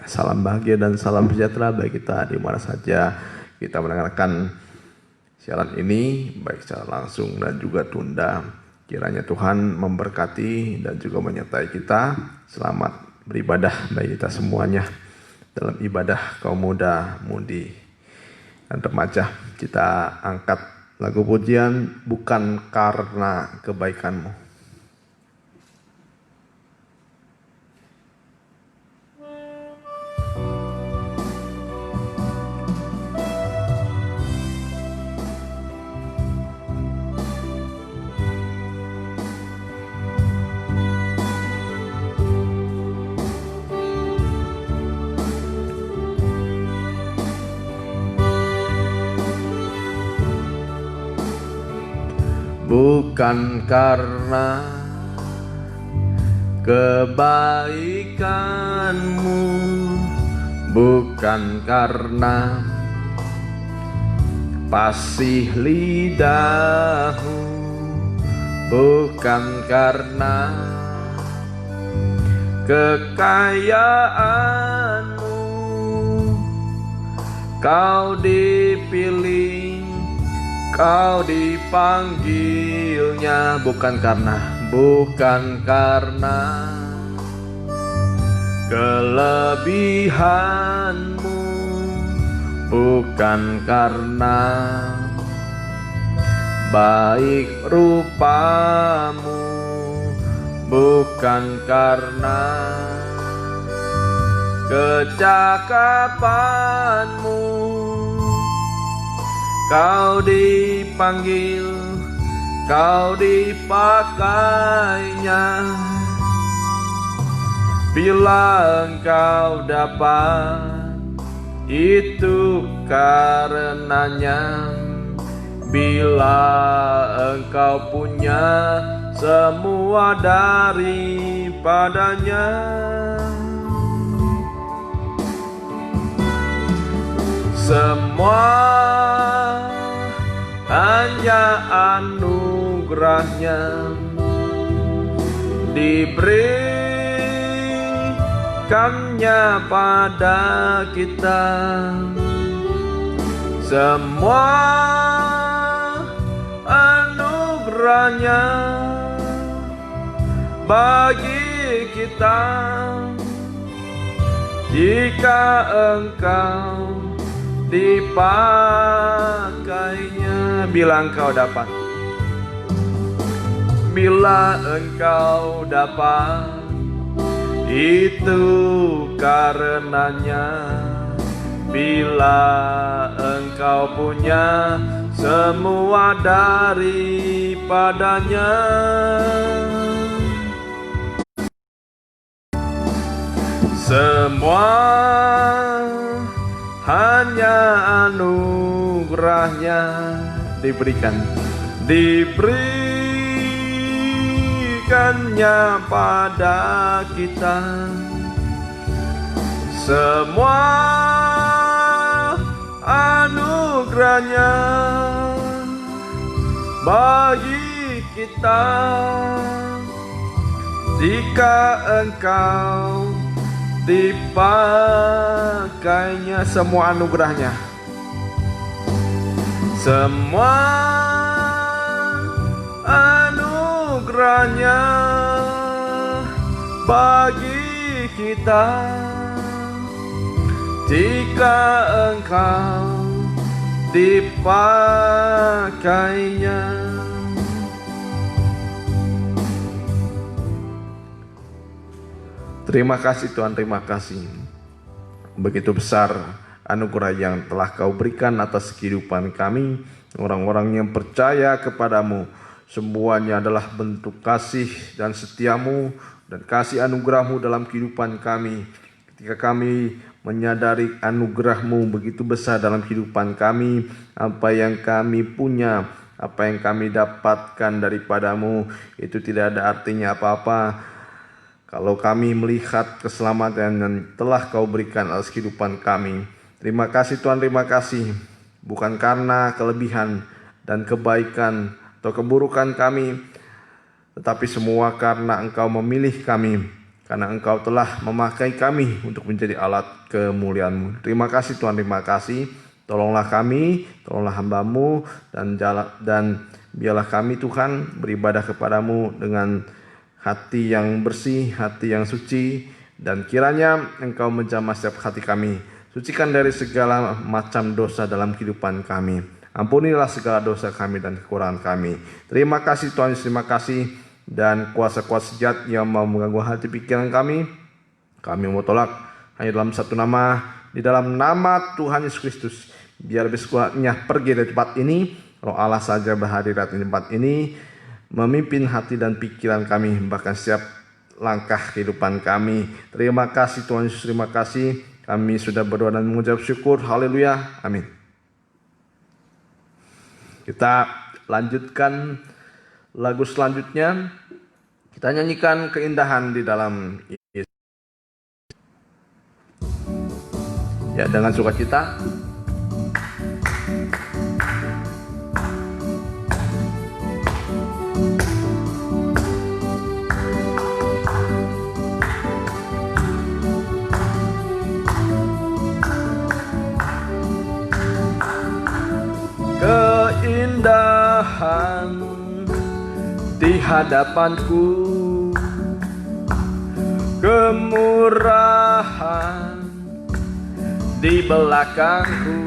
Salam bahagia dan salam sejahtera bagi kita di mana saja kita mendengarkan siaran ini, baik secara langsung dan juga tunda. Kiranya Tuhan memberkati dan juga menyertai kita. Selamat beribadah bagi kita semuanya dalam ibadah kaum muda, mudi, dan remaja. Kita angkat lagu pujian Bukan Karena Kebaikanmu. Bukan karena kebaikanmu, bukan karena pasih lidahmu, bukan karena kekayaanmu, kau dipilih, kau dipanggilnya. Bukan karena kelebihanmu, bukan karena baik rupamu, bukan karena kecakapanmu, kau dipanggil, kau dipakainya. Bila engkau dapat, itu karenanya. Bila engkau punya, semua daripadanya. Semua hanya anugerahnya, diberikannya pada kita. Semua anugerahnya bagi kita, jika engkau dipakainya. Bila engkau dapat, bila engkau dapat, itu karenanya. Bila engkau punya, semua daripadanya. Semua hanya anugerahnya, diberikannya pada kita. Semua anugerahnya bagi kita, jika engkau dipakainya. Semua anugerahnya, semua anugerahnya bagi kita, jika engkau dipakainya. Terima kasih Tuhan, terima kasih. Begitu besar anugerah yang telah kau berikan atas kehidupan kami, orang-orang yang percaya kepadamu. Semuanya adalah bentuk kasih dan setiamu dan kasih anugerahmu dalam kehidupan kami. Ketika kami menyadari anugerahmu begitu besar dalam kehidupan kami, apa yang kami punya, apa yang kami dapatkan daripadamu, itu tidak ada artinya apa-apa kalau kami melihat keselamatan yang telah kau berikan atas kehidupan kami. Terima kasih Tuhan, terima kasih. Bukan karena kelebihan dan kebaikan atau keburukan kami, tetapi semua karena Engkau memilih kami. karena Engkau telah memakai kami untuk menjadi alat kemuliaan-Mu. Terima kasih Tuhan, terima kasih. Tolonglah kami, tolonglah hamba-Mu, dan biarlah kami Tuhan beribadah kepadamu dengan hati yang bersih, hati yang suci, dan kiranya Engkau menjamah setiap hati kami. Sucikan dari segala macam dosa dalam kehidupan kami. Ampunilah segala dosa kami dan kekurangan kami. Terima kasih Tuhan, terima kasih. Dan kuasa-kuasa jahat yang mau mengganggu hati pikiran kami mau tolak hanya dalam satu nama, di dalam nama Tuhan Yesus Kristus. Biar besoknya pergi dari tempat ini, Roh Allah saja berhadirat di tempat ini, memimpin hati dan pikiran kami, bahkan setiap langkah kehidupan kami. Terima kasih Tuhan Yesus, terima kasih. Kami sudah berdoa dan mengucap syukur. Haleluya, amin. Kita lanjutkan lagu selanjutnya. Kita nyanyikan keindahan di dalam Yesus. Ya, dengan sukacita. Keindahan di hadapanku, kemurahan di belakangku,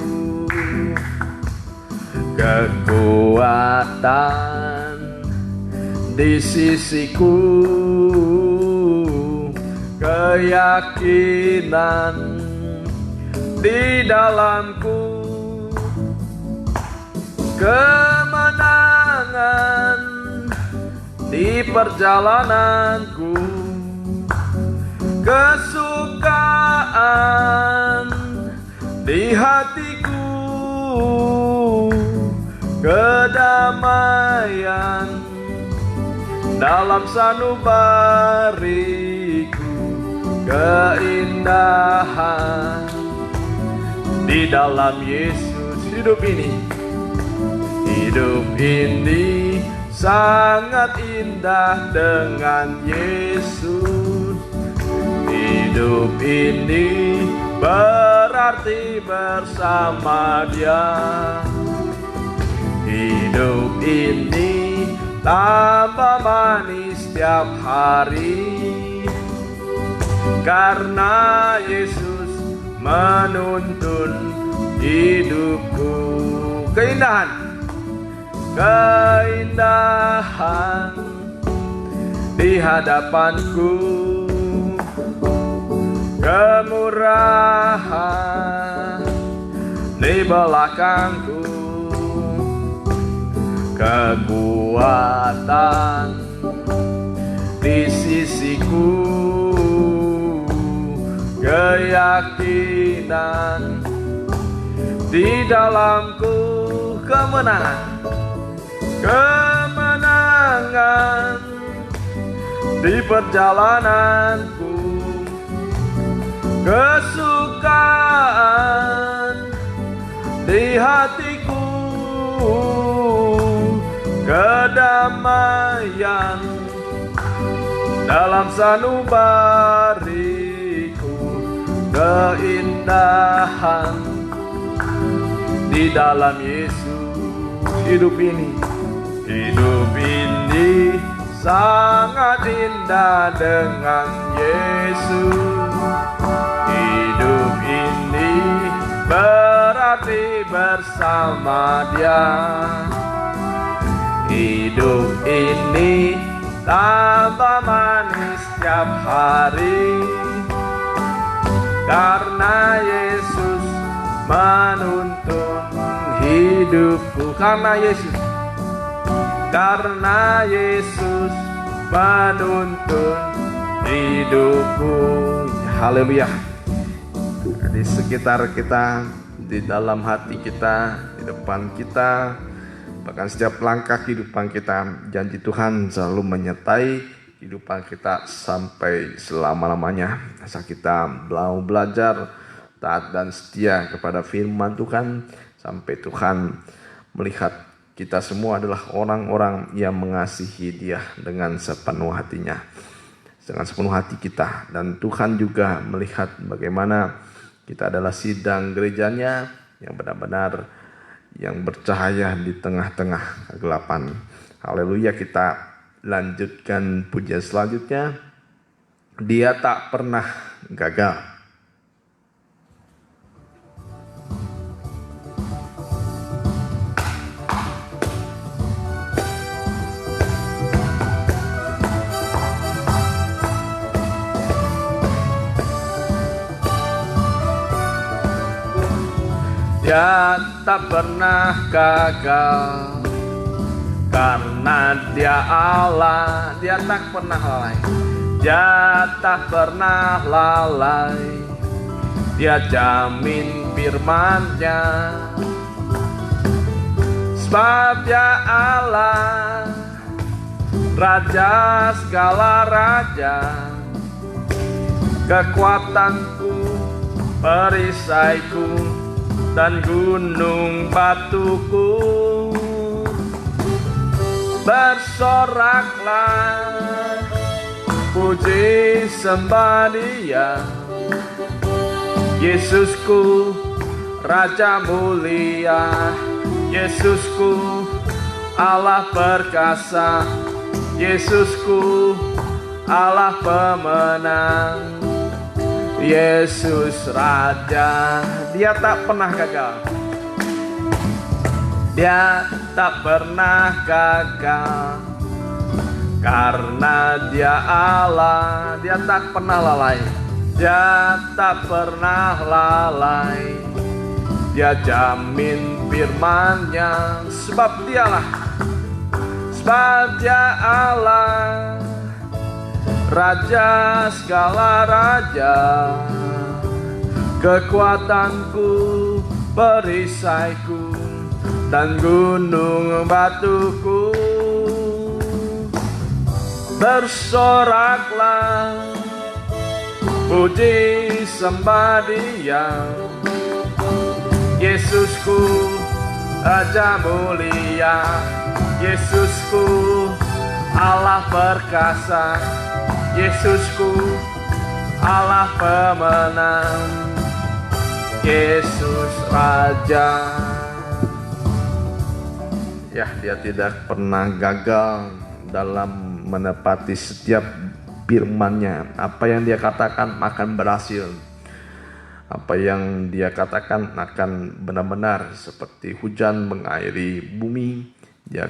kekuatan di sisiku, keyakinan di dalamku, kemenangan di perjalananku, kesukaan di hatiku, kedamaian dalam sanubariku, keindahan di dalam Yesus. Hidup ini sangat indah dengan Yesus. Hidup ini berarti bersama Dia. Hidup ini tambah manis setiap hari, karena Yesus menuntun hidupku. Keindahan di hadapanku, kemurahan di belakangku, kekuatan di sisiku, keyakinan di dalamku, kemenangan di perjalananku, kesukaan di hatiku, kedamaian dalam sanubariku, keindahan di dalam Yesus. Hidup ini sangat indah dengan Yesus. Hidup ini berarti bersama Dia. Hidup ini tambah manis setiap hari, karena Yesus menuntun hidupku. Karena Yesus menuntun hidupku. Haleluya. Di sekitar kita, di dalam hati kita, di depan kita, bahkan setiap langkah kehidupan kita, janji Tuhan selalu menyertai kehidupan kita sampai selama-lamanya. Asal kita mau belajar taat dan setia kepada firman Tuhan, sampai Tuhan melihat kita semua adalah orang-orang yang mengasihi Dia dengan sepenuh hatinya. dengan sepenuh hati kita. Dan Tuhan juga melihat bagaimana kita adalah sidang gerejanya yang benar-benar yang bercahaya di tengah-tengah kegelapan. Haleluya, kita lanjutkan pujian selanjutnya. Dia tak pernah gagal. Dia tak pernah gagal karena dia Allah. Dia tak pernah lalai. Dia tak pernah lalai. Dia jamin firman-Nya. Sebab dia Allah, Raja segala raja, kekuatanku, perisaiku, dan gunung batuku. Bersoraklah, puji sembah Dia, Yesusku, Raja mulia, Yesusku, Allah perkasa, Yesusku, Allah pemenang, Yesus Raja. Dia tak pernah gagal. Dia tak pernah gagal karena dia Allah. Dia tak pernah lalai. Dia tak pernah lalai. Dia jamin firman-Nya. Sebab dialah, sebab dia Allah, Raja segala raja, kekuatanku, perisaiku, dan gunung batuku. Bersoraklah, puji sembah Dia, Yesusku, Raja mulia, Yesusku, Allah perkasa, Yesusku, Allah pemenang, Yesus Raja. Ya, dia tidak pernah gagal dalam menepati setiap firman-Nya. Apa yang dia katakan akan berhasil. Apa yang dia katakan akan benar-benar seperti hujan mengairi bumi. Dia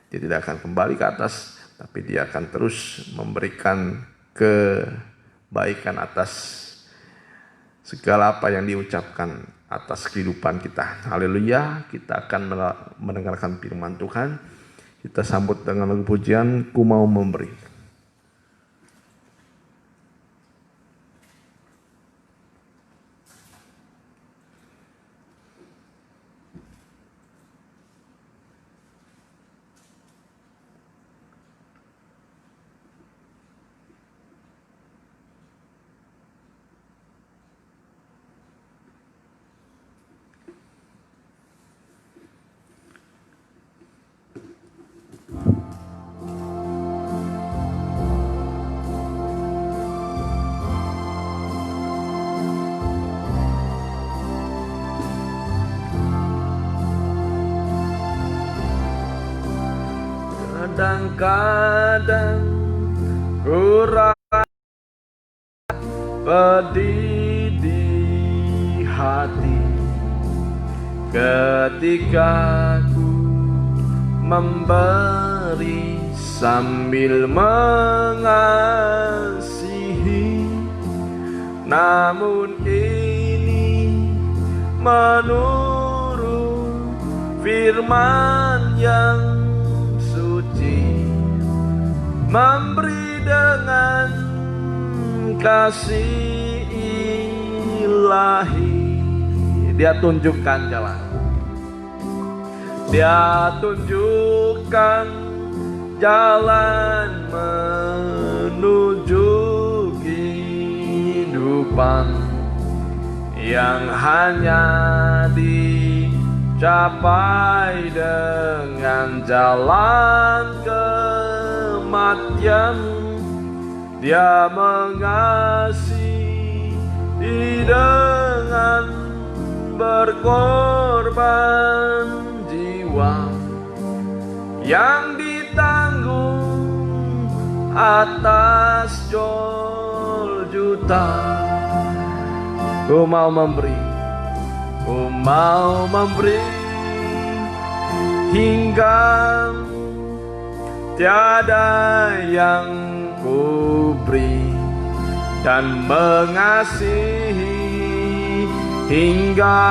tidak akan kembali ke atas, tapi dia akan terus memberikan kebaikan atas segala apa yang diucapkan atas kehidupan kita. Haleluya, kita akan mendengarkan firman Tuhan. Kita sambut dengan lagu pujian, Ku Mau Memberi. Kadang-kadang ku rasa pedih di hati ketika ku memberi sambil mengasihi. Namun ini menurut firman yang memberi dengan kasih ilahi. Dia tunjukkan jalan. Dia tunjukkan jalan menuju kehidupan yang hanya dicapai dengan jalan kematian. Dia mengasihi dengan berkorban jiwa yang ditanggung atas juta. Ku mau memberi hingga tiada yang ku beri, dan mengasihi hingga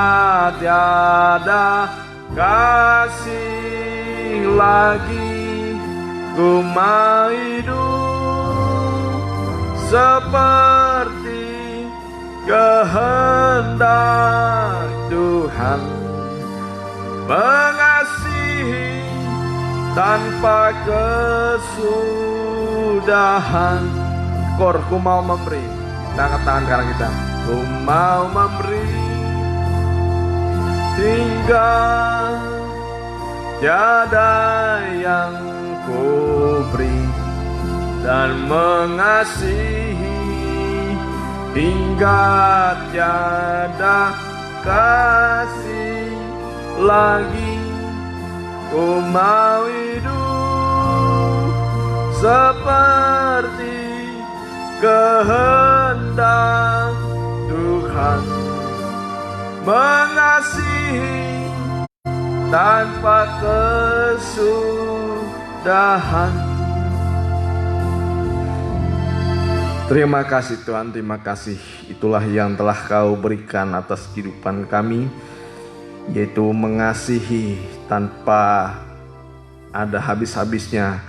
tiada kasih lagi. Ku mau hidup seperti kehendak Tuhan, mengasihi tanpa kesudahan. Ku mau memberi. Angkat tangan kanan kita. Ku mau memberi hingga tiada yang ku beri, dan mengasihi hingga tiada kasih lagi. Ku mau hidup seperti kehendak Tuhan, mengasihi tanpa kesudahan. Terima kasih Tuhan, terima kasih. Itulah yang telah Kau berikan atas kehidupan kami, yaitu mengasihi tanpa ada habis-habisnya.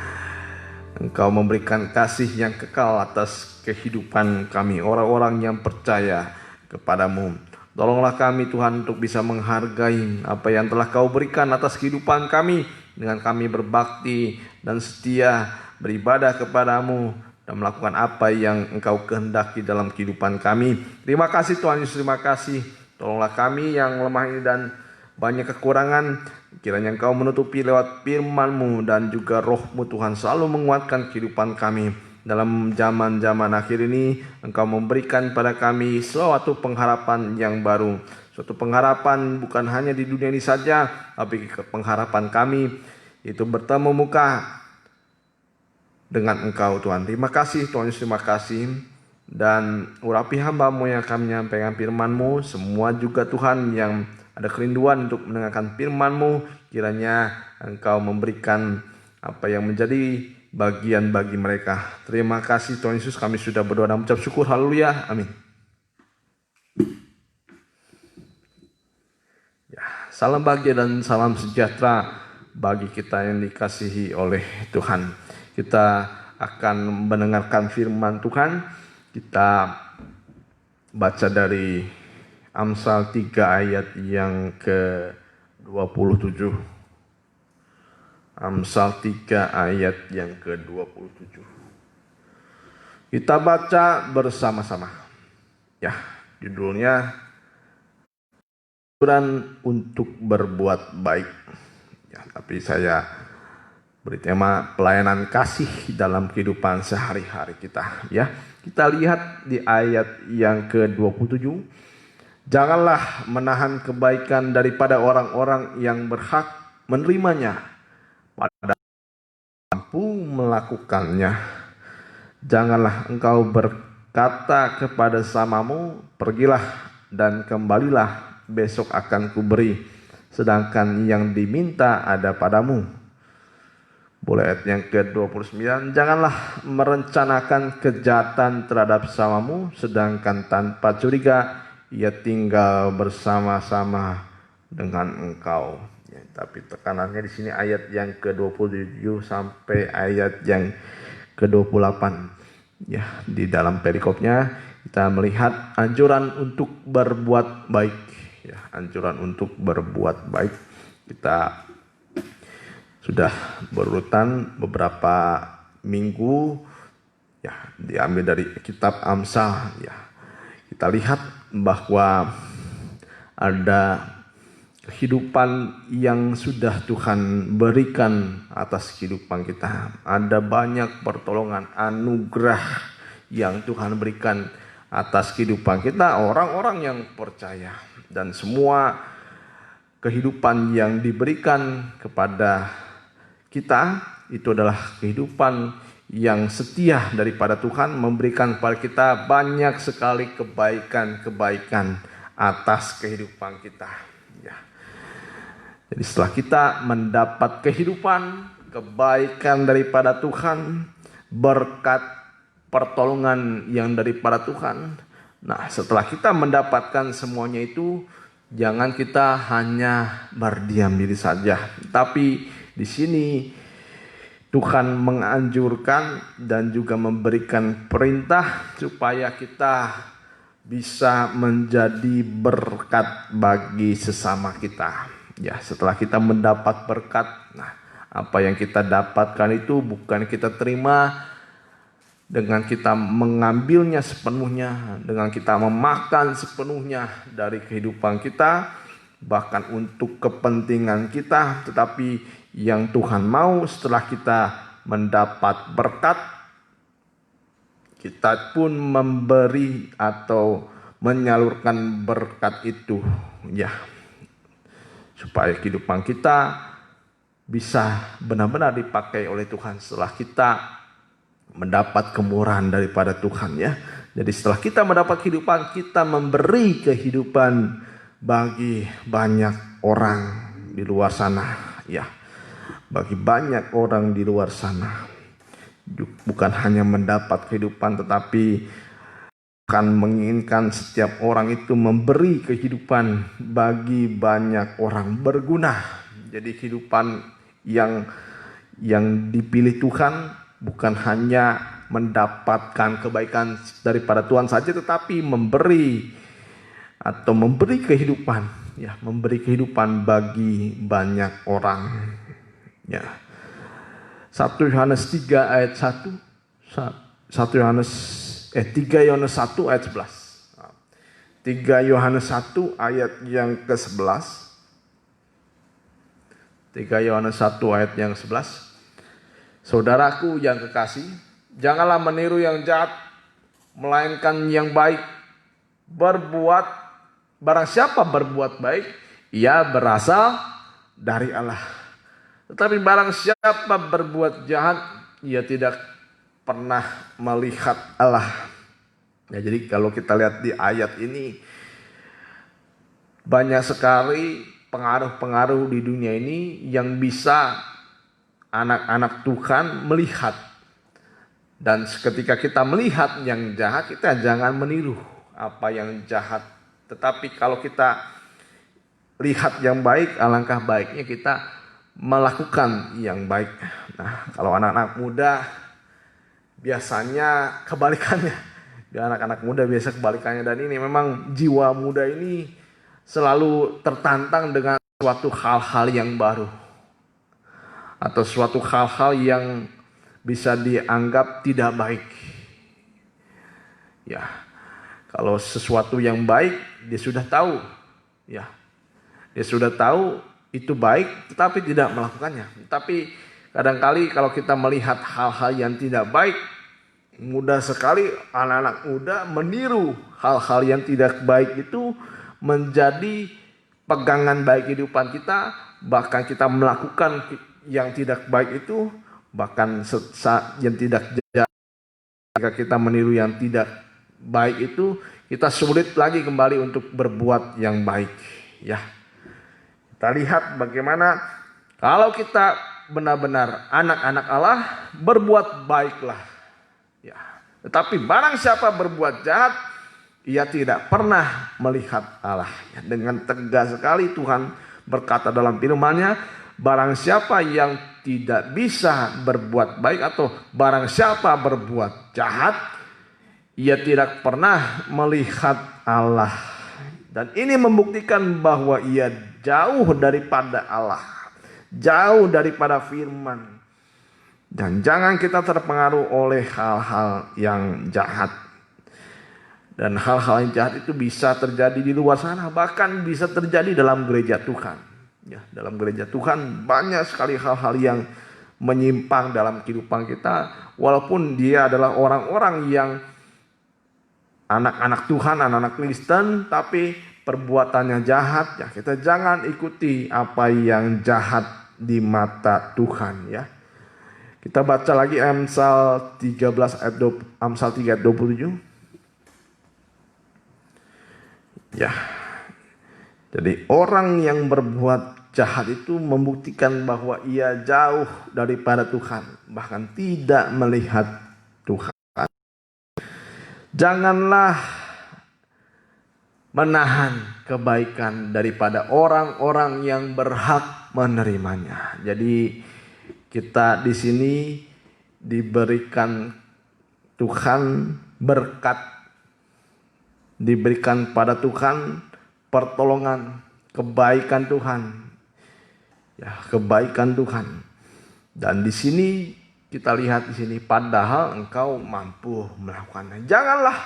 Engkau memberikan kasih yang kekal atas kehidupan kami, orang-orang yang percaya kepadamu. Tolonglah kami Tuhan untuk bisa menghargai apa yang telah Kau berikan atas kehidupan kami, dengan kami berbakti dan setia beribadah kepadamu dan melakukan apa yang Engkau kehendaki dalam kehidupan kami. Terima kasih Tuhan Yesus, terima kasih. Tolonglah kami yang lemah ini dan banyak kekurangan, kiranya Engkau menutupi lewat firman-Mu dan juga Roh-Mu Tuhan, selalu menguatkan kehidupan kami. Dalam zaman-zaman akhir ini, Engkau memberikan pada kami suatu pengharapan yang baru. Suatu pengharapan bukan hanya di dunia ini saja, tapi pengharapan kami itu bertemu muka dengan Engkau Tuhan. Terima kasih Tuhan Yesus, terima kasih. Dan urapi hamba-Mu yang akan menyampaikan firman-Mu, semua juga Tuhan yang ada kerinduan untuk mendengarkan firman-Mu, kiranya Engkau memberikan apa yang menjadi bagian bagi mereka. Terima kasih Tuhan Yesus, kami sudah berdoa dan mengucap syukur. Haleluya, amin. Ya, salam bahagia dan salam sejahtera bagi kita yang dikasihi oleh Tuhan. Kita akan mendengarkan firman Tuhan. Kita baca dari Amsal 3 ayat yang ke-27. Amsal 3 ayat yang ke-27. Kita baca bersama-sama. Ya, judulnya Anjuran untuk berbuat baik. Ya, tapi saya beri tema pelayanan kasih dalam kehidupan sehari-hari kita. Ya, kita lihat di ayat yang ke-27. Janganlah menahan kebaikan daripada orang-orang yang berhak menerimanya, pada mampu melakukannya. Janganlah engkau berkata kepada samamu, pergilah dan kembalilah, besok akan kuberi, sedangkan yang diminta ada padamu. Boleh ayat yang ke-29. Janganlah merencanakan kejahatan terhadap samamu, sedangkan tanpa curiga ia tinggal bersama-sama dengan engkau. Ya, tapi tekanannya di sini ayat yang ke-27 sampai ayat yang ke-28. Ya, di dalam perikopnya kita melihat anjuran untuk berbuat baik. Ya, anjuran untuk berbuat baik. Kita sudah berurutan beberapa minggu, ya, diambil dari kitab Amsal. Ya, kita lihat bahwa ada kehidupan yang sudah Tuhan berikan atas kehidupan kita. Ada banyak pertolongan, anugerah yang Tuhan berikan atas kehidupan kita, orang-orang yang percaya. Dan semua kehidupan yang diberikan kepada kita itu adalah kehidupan yang setia daripada Tuhan, memberikan kepada kita banyak sekali kebaikan-kebaikan atas kehidupan kita. Ya. Jadi setelah kita mendapat kehidupan, kebaikan daripada Tuhan, berkat pertolongan yang daripada Tuhan. Nah, setelah kita mendapatkan semuanya itu, jangan kita hanya berdiam diri saja. Tapi di sini Tuhan menganjurkan dan juga memberikan perintah supaya kita bisa menjadi berkat bagi sesama kita. Ya, setelah kita mendapat berkat, nah, apa yang kita dapatkan itu bukan kita terima dengan kita mengambilnya sepenuhnya, dengan kita memakan sepenuhnya dari kehidupan kita, bahkan untuk kepentingan kita, tetapi yang Tuhan mau setelah kita mendapat berkat, kita pun memberi atau menyalurkan berkat itu, ya, supaya kehidupan kita bisa benar-benar dipakai oleh Tuhan setelah kita mendapat kemurahan daripada Tuhan, ya. Jadi setelah kita mendapat kehidupan, kita memberi kehidupan bagi banyak orang di luar sana, ya. Bagi banyak orang di luar sana, bukan hanya mendapat kehidupan, tetapi akan menginginkan setiap orang itu memberi kehidupan bagi banyak orang, berguna. Jadi kehidupan yang dipilih Tuhan bukan hanya mendapatkan kebaikan daripada Tuhan saja, tetapi memberi kehidupan, ya, memberi kehidupan bagi banyak orang. Ya. 1 Yohanes 3 ayat 1. 3 Yohanes 1 ayat 11. 3 Yohanes 1 ayat yang ke-11. 3 Yohanes 1 ayat yang 11. Saudaraku yang kekasih, janganlah meniru yang jahat, melainkan yang baik. Barang siapa berbuat baik, ia berasal dari Allah. Tetapi barang siapa berbuat jahat, ia tidak pernah melihat Allah. Ya, jadi kalau kita lihat di ayat ini, banyak sekali pengaruh-pengaruh di dunia ini yang bisa anak-anak Tuhan melihat. Dan ketika kita melihat yang jahat, kita jangan meniru apa yang jahat. Tetapi kalau kita lihat yang baik, alangkah baiknya kita melakukan yang baik. Nah, kalau anak-anak muda biasanya kebalikannya. Anak-anak muda biasa kebalikannya, dan ini memang jiwa muda ini selalu tertantang dengan suatu hal-hal yang baru atau suatu hal-hal yang bisa dianggap tidak baik. Ya, kalau sesuatu yang baik dia sudah tahu, ya, dia sudah tahu itu baik, tetapi tidak melakukannya. Tapi kadangkali kalau kita melihat hal-hal yang tidak baik, mudah sekali anak-anak muda meniru hal-hal yang tidak baik itu menjadi pegangan baik kehidupan kita. Bahkan kita melakukan yang tidak baik itu, bahkan yang tidak jahat. Jika kita meniru yang tidak baik itu, kita sulit lagi kembali untuk berbuat yang baik, ya. Kita lihat bagaimana kalau kita benar-benar anak-anak Allah, berbuat baiklah. Ya. Tetapi barang siapa berbuat jahat, ia tidak pernah melihat Allah. Ya. Dengan tegas sekali Tuhan berkata dalam firman-Nya, barang siapa yang tidak bisa berbuat baik atau barang siapa berbuat jahat, ia tidak pernah melihat Allah. Dan ini membuktikan bahwa ia jauh daripada Allah, jauh daripada firman. Dan jangan kita terpengaruh oleh hal-hal yang jahat. Dan hal-hal yang jahat itu bisa terjadi di luar sana, bahkan bisa terjadi dalam gereja Tuhan. Ya, dalam gereja Tuhan banyak sekali hal-hal yang menyimpang dalam kehidupan kita, walaupun dia adalah orang-orang yang anak-anak Tuhan, anak-anak Kristen, tapi perbuatannya jahat, ya kita jangan ikuti apa yang jahat di mata Tuhan, ya. Kita baca lagi Amsal 13 ayat Amsal 3 ayat 27. Ya. Jadi orang yang berbuat jahat itu membuktikan bahwa ia jauh daripada Tuhan, bahkan tidak melihat Tuhan. Janganlah menahan kebaikan daripada orang-orang yang berhak menerimanya. Jadi kita di sini diberikan Tuhan berkat, diberikan pada Tuhan pertolongan, kebaikan Tuhan. Ya, kebaikan Tuhan. Dan di sini kita lihat di sini, padahal engkau mampu melakukannya. Janganlah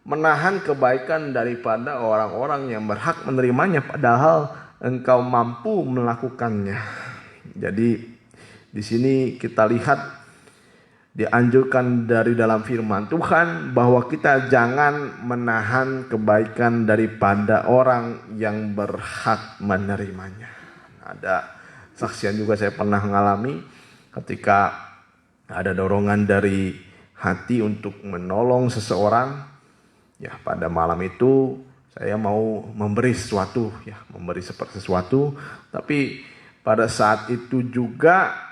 menahan kebaikan daripada orang-orang yang berhak menerimanya, padahal engkau mampu melakukannya. Jadi di sini kita lihat dianjurkan dari dalam firman Tuhan bahwa kita jangan menahan kebaikan daripada orang yang berhak menerimanya. Ada saksian juga saya pernah mengalami ketika ada dorongan dari hati untuk menolong seseorang. Ya, pada malam itu saya mau memberi sesuatu, ya, memberi sesuatu, tapi pada saat itu juga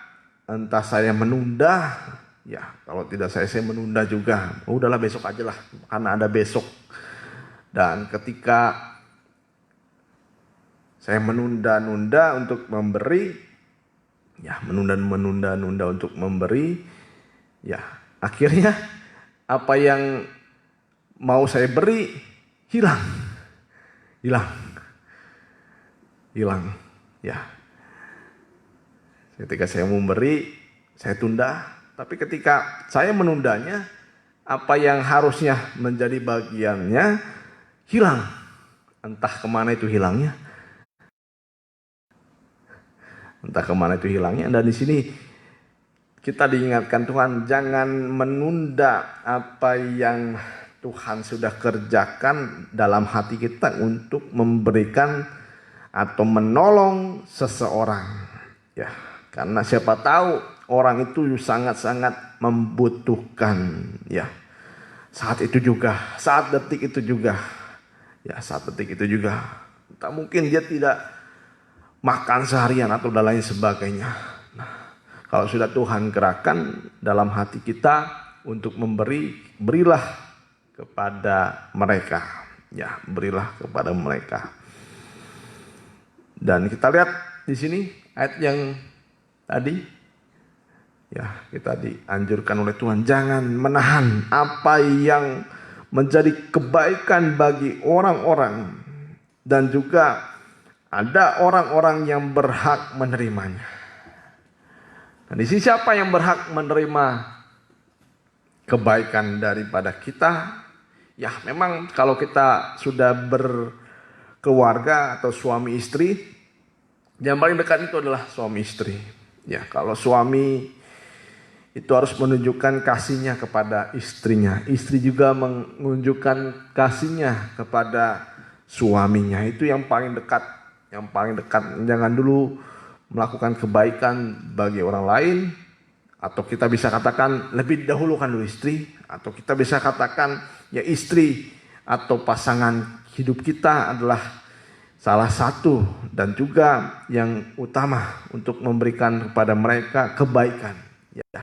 entah saya menunda, ya kalau tidak saya menunda juga. Udahlah besok aja lah, karena ada besok. Dan ketika saya menunda-nunda untuk memberi, ya menunda untuk memberi, ya akhirnya apa yang mau saya beri hilang, ya. Ketika saya memberi, saya tunda. Tapi ketika saya menundanya, apa yang harusnya menjadi bagiannya hilang. Entah kemana itu hilangnya. Dan di sini kita diingatkan Tuhan, jangan menunda apa yang Tuhan sudah kerjakan dalam hati kita untuk memberikan atau menolong seseorang. Ya. Karena siapa tahu orang itu sangat-sangat membutuhkan, ya. Saat detik itu juga. Tak mungkin dia tidak makan seharian atau dan lain sebagainya. Nah, kalau sudah Tuhan gerakkan dalam hati kita untuk memberi, berilah kepada mereka. Ya, berilah kepada mereka. Dan kita lihat di sini ayat yang tadi, ya, kita dianjurkan oleh Tuhan jangan menahan apa yang menjadi kebaikan bagi orang-orang, dan juga ada orang-orang yang berhak menerimanya. Dan di sini siapa yang berhak menerima kebaikan daripada kita? Ya, memang kalau kita sudah berkeluarga atau suami istri, yang paling dekat itu adalah suami istri. Ya, kalau suami itu harus menunjukkan kasihnya kepada istrinya. Istri juga menunjukkan kasihnya kepada suaminya. Itu yang paling dekat. Jangan dulu melakukan kebaikan bagi orang lain. Atau kita bisa katakan lebih dahulukan dulu istri. Atau kita bisa katakan ya istri atau pasangan hidup kita adalah salah satu dan juga yang utama untuk memberikan kepada mereka kebaikan, ya.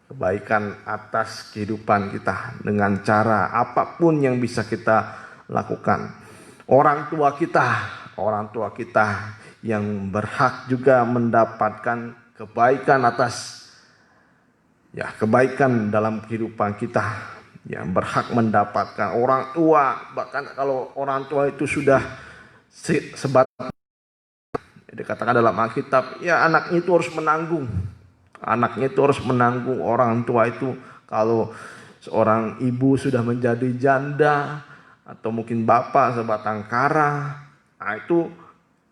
Kebaikan atas kehidupan kita dengan cara apapun yang bisa kita lakukan. Orang tua kita yang berhak juga mendapatkan kebaikan atas, ya, kebaikan dalam kehidupan kita, yang berhak mendapatkan orang tua. Bahkan kalau orang tua itu sudah sebatas, dikatakan dalam Alkitab, ya anaknya itu harus menanggung. Orang tua itu, kalau seorang ibu sudah menjadi janda atau mungkin bapak sebatang kara, nah itu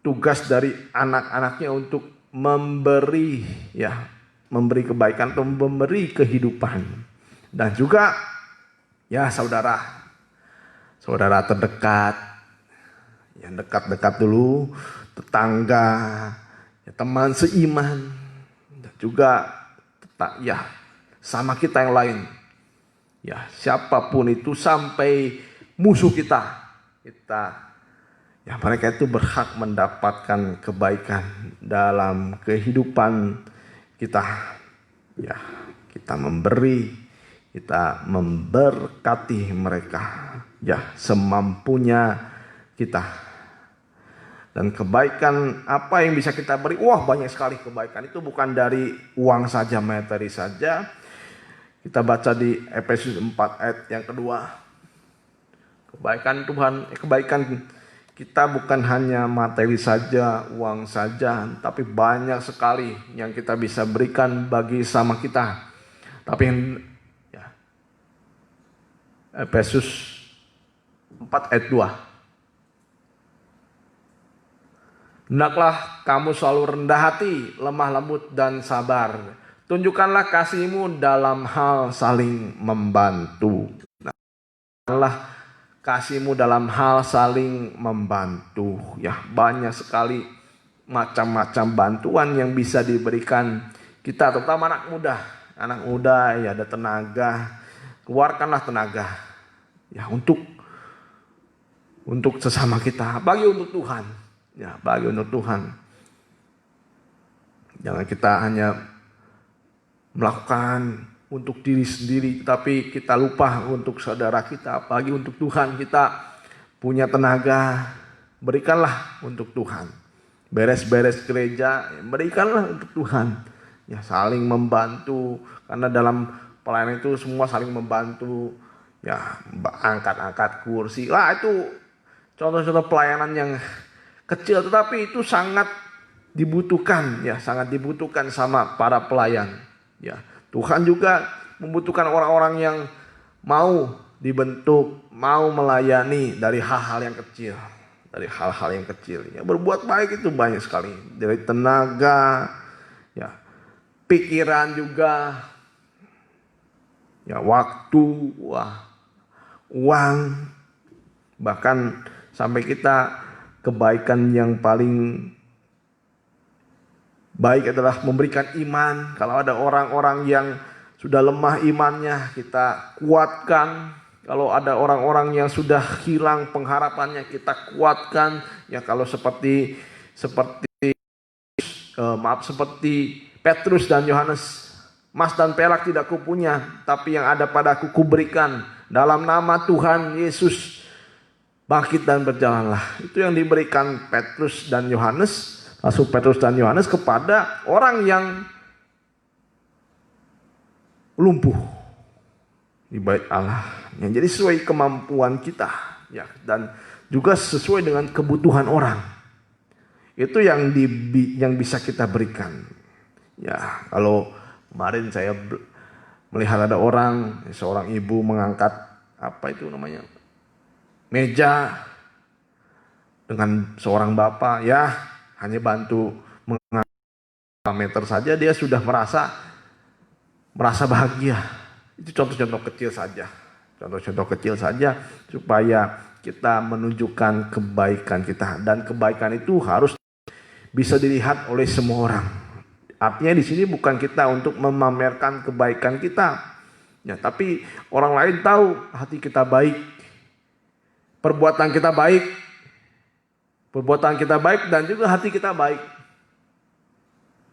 tugas dari anak-anaknya untuk memberi kebaikan atau memberi kehidupan. Dan juga ya saudara saudara terdekat, yang dekat-dekat dulu, tetangga, ya, teman seiman, dan juga sama kita yang lain. Ya, siapapun itu sampai musuh kita, ya mereka itu berhak mendapatkan kebaikan dalam kehidupan kita. Ya, kita memberi, kita memberkati mereka, ya semampunya kita. Dan kebaikan apa yang bisa kita beri? Wah, banyak sekali kebaikan. Itu bukan dari uang saja, materi saja. Kita baca di Efesus 4 ayat yang kedua. Kebaikan Tuhan, kebaikan kita bukan hanya materi saja, uang saja, tapi banyak sekali yang kita bisa berikan bagi sama kita. Tapi ya, Efesus 4 ayat 2. Hendaklah kamu selalu rendah hati, lemah lembut dan sabar. Tunjukkanlah kasihmu dalam hal saling membantu. Hendaklah kasihmu dalam hal saling membantu. Ya, banyak sekali macam-macam bantuan yang bisa diberikan kita, terutama anak muda. Anak muda ya ada tenaga, keluarkanlah tenaga ya untuk sesama kita, bagi untuk Tuhan. Ya, bagi untuk Tuhan. Jangan kita hanya melakukan untuk diri sendiri, tapi kita lupa untuk saudara kita. Bagi untuk Tuhan, kita punya tenaga, berikanlah untuk Tuhan. Beres-beres gereja, berikanlah untuk Tuhan. Ya, saling membantu, karena dalam pelayanan itu semua saling membantu. Ya, angkat-angkat kursi. Lah, itu contoh-contoh pelayanan yang kecil, tetapi itu sangat dibutuhkan, ya sangat dibutuhkan sama para pelayan. Ya, Tuhan juga membutuhkan orang-orang yang mau dibentuk, mau melayani dari hal-hal yang kecil, Ya, berbuat baik itu banyak sekali, dari tenaga, ya pikiran juga, ya waktu, uang, bahkan sampai kita kebaikan yang paling baik adalah memberikan iman. Kalau ada orang-orang yang sudah lemah imannya, kita kuatkan. Kalau ada orang-orang yang sudah hilang pengharapannya, kita kuatkan. Ya, kalau seperti Petrus dan Yohanes, emas dan perak tidak kupunya, tapi yang ada padaku kuberikan. Dalam nama Tuhan Yesus, bangkit dan berjalanlah. Itu yang diberikan Petrus dan Yohanes, Rasul Petrus dan Yohanes kepada orang yang lumpuh di bait Allah. Yang jadi sesuai kemampuan kita, ya, dan juga sesuai dengan kebutuhan orang. Itu yang bisa kita berikan. Ya, kalau kemarin saya melihat ada seorang ibu mengangkat meja dengan seorang bapak, ya hanya bantu mengangkat meter saja dia sudah merasa bahagia. Itu contoh-contoh kecil saja supaya kita menunjukkan kebaikan kita, dan kebaikan itu harus bisa dilihat oleh semua orang. Artinya di sini bukan kita untuk memamerkan kebaikan kita, ya, tapi orang lain tahu hati kita baik. Perbuatan kita baik dan juga hati kita baik.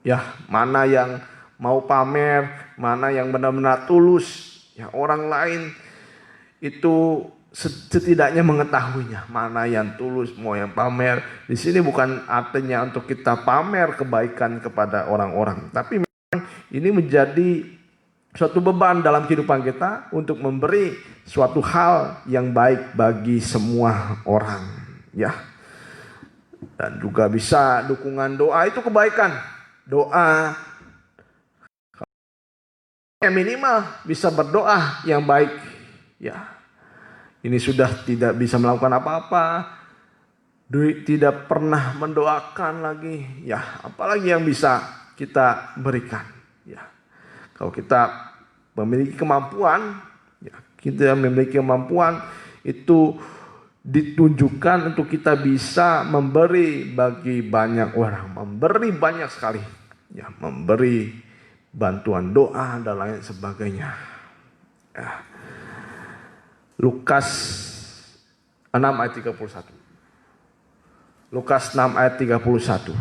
Ya, mana yang mau pamer, mana yang benar-benar tulus. Ya, orang lain itu setidaknya mengetahuinya, mana yang tulus, mau yang pamer. Di sini bukan artinya untuk kita pamer kebaikan kepada orang-orang, tapi memang ini menjadi suatu beban dalam kehidupan kita untuk memberi suatu hal yang baik bagi semua orang, ya. Dan juga bisa dukungan doa, itu kebaikan. Doa yang minimal bisa berdoa yang baik, ya. Ini sudah tidak bisa melakukan apa-apa, tidak pernah mendoakan lagi, ya, apalagi yang bisa kita berikan, ya. Kalau kita memiliki kemampuan, ya, itu ditunjukkan untuk kita bisa memberi bagi banyak orang, memberi banyak sekali, ya, memberi bantuan doa dan lain sebagainya. Ya. Lukas 6 ayat 31. Lukas 6 ayat 31.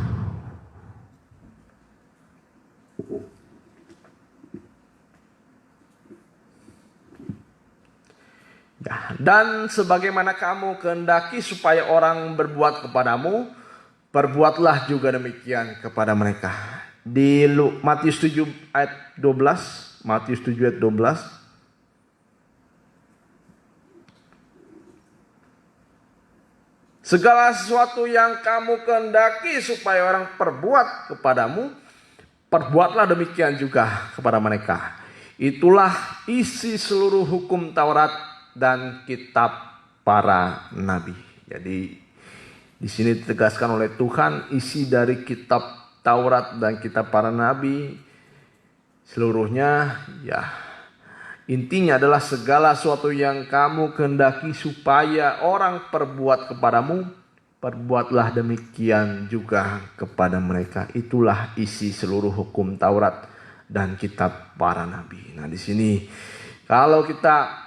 Ya, dan sebagaimana kamu kehendaki supaya orang berbuat kepadamu, perbuatlah juga demikian kepada mereka. Di Matius 7 ayat 12, Matius 7 ayat 12. Segala sesuatu yang kamu kehendaki supaya orang perbuat kepadamu, perbuatlah demikian juga kepada mereka. Itulah isi seluruh hukum Taurat dan kitab para nabi. Jadi di sini ditegaskan oleh Tuhan isi dari kitab Taurat dan kitab para nabi seluruhnya, ya, intinya adalah segala sesuatu yang kamu kehendaki supaya orang perbuat kepadamu, perbuatlah demikian juga kepada mereka. Itulah isi seluruh hukum Taurat dan kitab para nabi. Nah, di sini kalau kita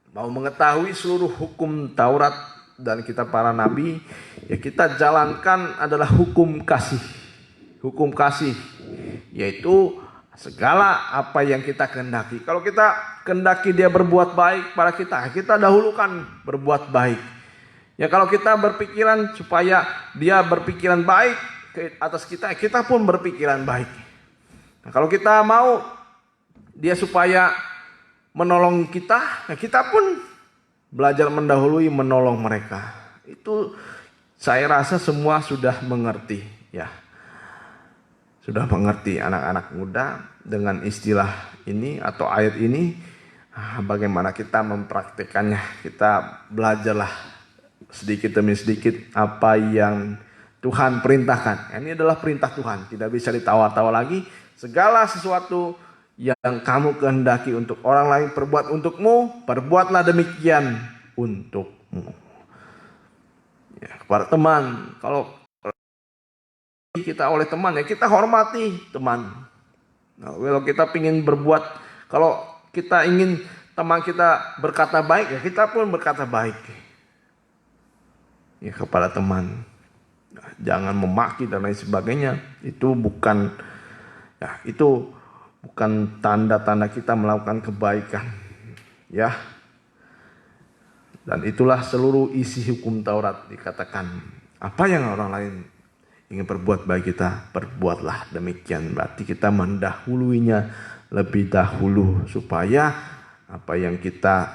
mau mengetahui seluruh hukum Taurat dan kitab para nabi, ya kita jalankan adalah hukum kasih. Hukum kasih yaitu segala apa yang kita kehendaki. Kalau kita kehendaki dia berbuat baik pada kita dahulukan berbuat baik. Ya, kalau kita berpikiran supaya dia berpikiran baik ke atas kita pun berpikiran baik. Nah, kalau kita mau dia supaya menolong kita, nah kita pun belajar mendahului menolong mereka. Itu saya rasa semua sudah mengerti, ya. Sudah mengerti anak-anak muda dengan istilah ini atau ayat ini, bagaimana kita mempraktekannya. Kita belajarlah sedikit demi sedikit apa yang Tuhan perintahkan. Ini adalah perintah Tuhan, tidak bisa ditawar-tawar lagi. Segala sesuatu yang kamu kehendaki untuk orang lain perbuat untukmu, perbuatlah demikian untukmu. Ya, kepada teman, kalau kita oleh teman, ya kita hormati teman. Nah, kalau kita ingin berbuat, kalau kita ingin teman kita berkata baik, ya kita pun berkata baik. Ya, kepada teman. Nah, jangan memaki dan lain sebagainya. Itu bukan, ya itu bukan tanda-tanda kita melakukan kebaikan, ya. Dan itulah seluruh isi hukum Taurat, dikatakan apa yang orang lain ingin perbuat bagi kita, perbuatlah demikian. Berarti kita mendahuluinya lebih dahulu supaya apa yang kita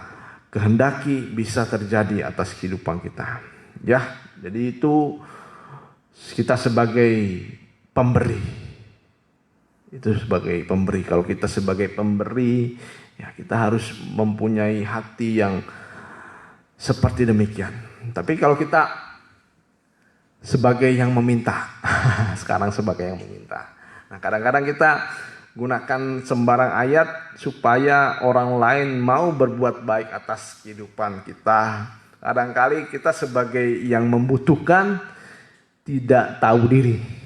kehendaki bisa terjadi atas kehidupan kita, ya. Jadi itu kita sebagai pemberi. Itu sebagai pemberi. Kalau kita sebagai pemberi, ya kita harus mempunyai hati yang seperti demikian. Tapi kalau kita sebagai yang meminta, sekarang sebagai yang meminta. Nah, kadang-kadang kita gunakan sembarang ayat supaya orang lain mau berbuat baik atas kehidupan kita. Kadang-kali kita sebagai yang membutuhkan tidak tahu diri.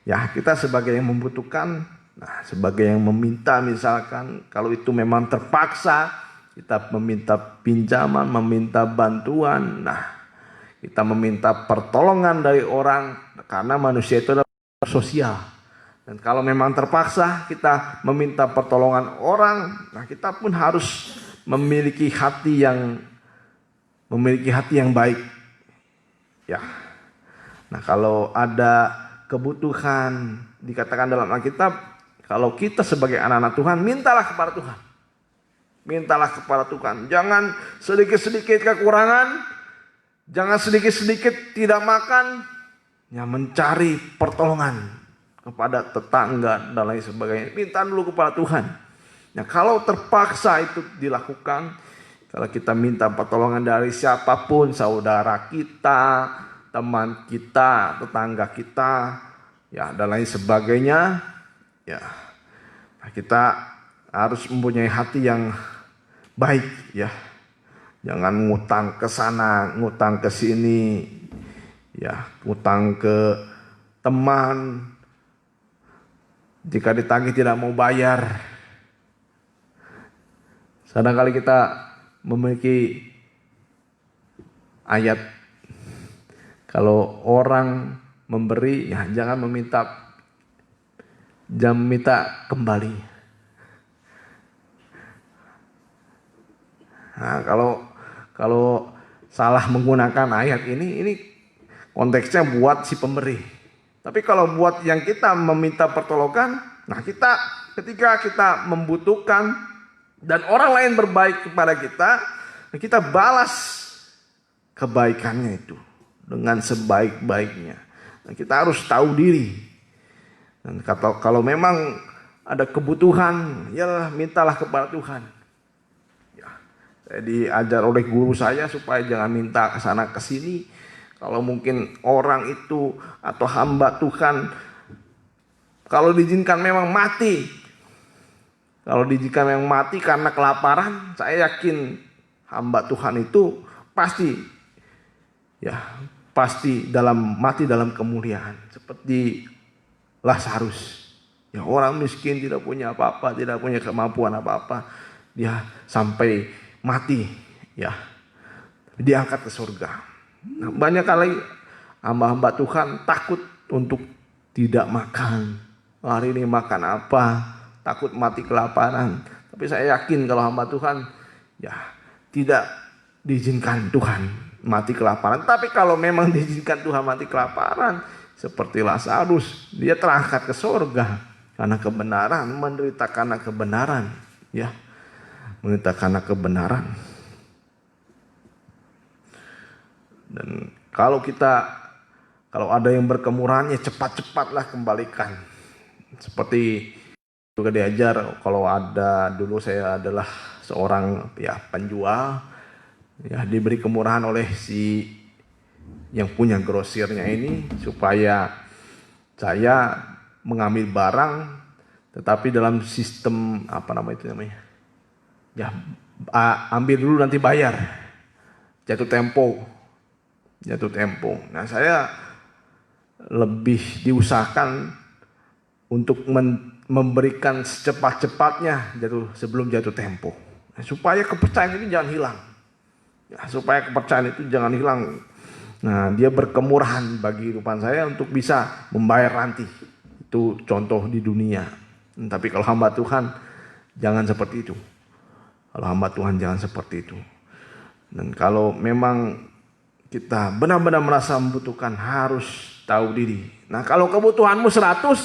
Ya, kita sebagai yang membutuhkan, nah sebagai yang meminta, misalkan kalau itu memang terpaksa, kita meminta pinjaman, meminta bantuan, nah kita meminta pertolongan dari orang, karena manusia itu adalah sosial. Dan kalau memang terpaksa kita meminta pertolongan orang, nah kita pun harus memiliki hati yang baik. Ya. Nah, kalau ada kebutuhan, dikatakan dalam Alkitab, kalau kita sebagai anak-anak Tuhan, mintalah kepada Tuhan. Mintalah kepada Tuhan. Jangan sedikit-sedikit kekurangan, jangan sedikit-sedikit tidak makan, ya mencari pertolongan kepada tetangga dan lain sebagainya. Minta dulu kepada Tuhan. Nah, kalau terpaksa itu dilakukan, kalau kita minta pertolongan dari siapapun, saudara kita, teman kita, tetangga kita, ya dan lain sebagainya, ya kita harus mempunyai hati yang baik, ya. Jangan ngutang ke sana, ngutang ke sini, ya, ngutang ke teman. Jika ditagih tidak mau bayar. Kadang-kali kita memiliki ayat, kalau orang memberi, ya jangan meminta kembali. Nah, kalau salah menggunakan ayat ini konteksnya buat si pemberi. Tapi kalau buat yang kita meminta pertolongan, nah ketika kita membutuhkan dan orang lain berbaik kepada kita balas kebaikannya itu dengan sebaik-baiknya. Nah, kita harus tahu diri. Dan kalau memang ada kebutuhan, ya mintalah kepada Tuhan. Saya diajar oleh guru saya supaya jangan minta ke sana ke sini. Kalau mungkin orang itu atau hamba Tuhan, kalau diizinkan memang mati. Kalau diizinkan memang mati karena kelaparan, saya yakin hamba Tuhan itu pasti mati dalam kemuliaan. Seperti Lazarus. Ya, orang miskin tidak punya apa-apa, tidak punya kemampuan apa-apa. Dia sampai mati, ya, diangkat ke surga. Nah, banyak kali hamba-hamba Tuhan takut untuk tidak makan. Hari ini makan apa? Takut mati kelaparan. Tapi saya yakin kalau hamba Tuhan, ya, tidak diizinkan Tuhan mati kelaparan. Tapi kalau memang diizinkan Tuhan mati kelaparan, seperti Lazarus, dia terangkat ke surga karena kebenaran, menderita karena kebenaran, ya. Menderita karena kebenaran. Dan kalau ada yang berkemurahan, ya cepat-cepatlah kembalikan. Seperti juga diajar, kalau ada, dulu saya adalah seorang, ya, penjual, ya, diberi kemurahan oleh si yang punya grosirnya ini supaya saya mengambil barang, tetapi dalam sistem ya, ambil dulu nanti bayar, jatuh tempo. Nah, saya lebih diusahakan untuk memberikan secepat-cepatnya sebelum jatuh tempo, supaya kepercayaan itu jangan hilang. Ya, supaya kepercayaan itu jangan hilang. Nah, dia berkemurahan bagi kehidupan saya untuk bisa membayar nanti. Itu contoh di dunia. Tapi kalau hamba Tuhan jangan seperti itu. Kalau hamba Tuhan jangan seperti itu. Dan kalau memang kita benar-benar merasa membutuhkan, harus tahu diri. Nah, kalau kebutuhanmu 100,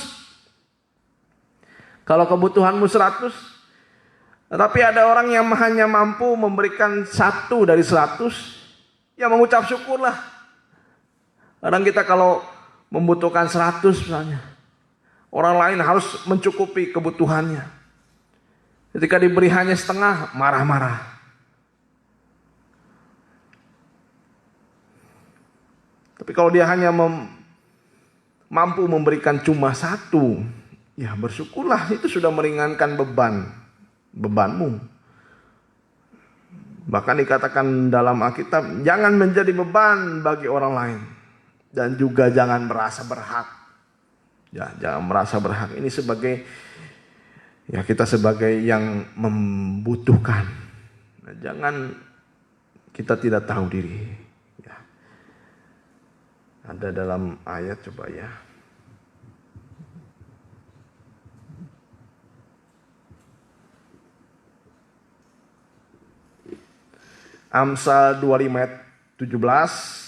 tetapi ada orang yang hanya mampu memberikan 1 dari 100, ya mengucap syukurlah. Kadang kita kalau membutuhkan 100 misalnya, orang lain harus mencukupi kebutuhannya. Ketika diberi hanya setengah, marah-marah. Tapi kalau dia hanya mampu memberikan cuma 1, ya bersyukurlah, itu sudah meringankan bebanmu. Bahkan dikatakan dalam Alkitab, jangan menjadi beban bagi orang lain. Dan juga jangan merasa berhak. Ya, jangan merasa berhak. Ini kita sebagai yang membutuhkan. Nah, jangan kita tidak tahu diri. Ya. Ada dalam ayat, coba ya. Amsal 25 ayat 17.